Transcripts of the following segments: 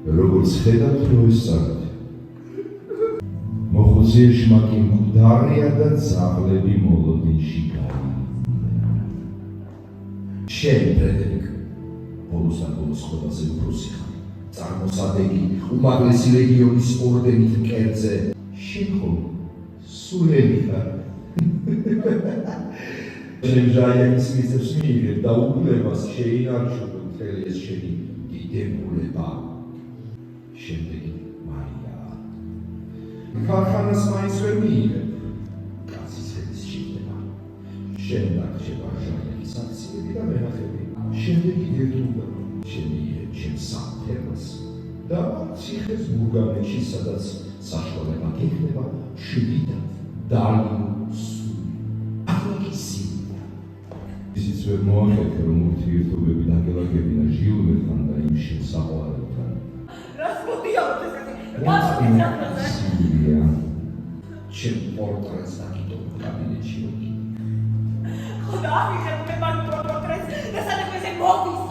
როგორც ხედავთ, რომ ეს წარდი. მოხუზია შმაკი მკვდარია და ძაღლები მოლოდინში გაიყვნენ. შენ, ფრედერიკ, ბოლოს ყველაზე უფროსი ხარ. წარმოსადეგი უმაღლესი ლეგიონის ორდენით მკერდზე. შენ ხო სულელი ხარ. შენ ჟაიაკის მიწებს მიიღებ და უკლებას შეინარჩუნო მთელი ეს შენი დიდებულება. შემდეგი მარია. ქარხანას მაინც ვერ მიიღებ. კაცის ხელის შიგდება. შენ დაგრჩება ჟაიაკის აქციები და მენახები. შემდეგი ერთობა შემიიღებ ჩემს საფერმას და ციხეს ბურგამეთში, სადაც საშუალება გექნება შვიდად დაიმოს. ისიც ვერ მოახერხე, რომ ურთიერთობები დაგელაგებინა ჟილბერთან და იმ შენ საყვარელთან. რას მოდიაოთ ეს კაცი? სილვია, ჩემ პორტრეტს დაგიდო კაბინეტში მოდი. ხო და ამიხებ მე მაგ პორტრეტს და სადაც ესე მოდის.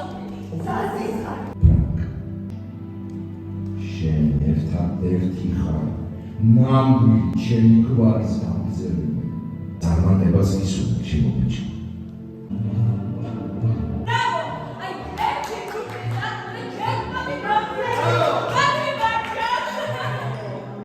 საზიზა. შენ ერთადერთი ხარ ნამდვილი ჩემი გვარის გამგზელებელი. წარმატებას გისურვებ, ჩემო ბიჭო.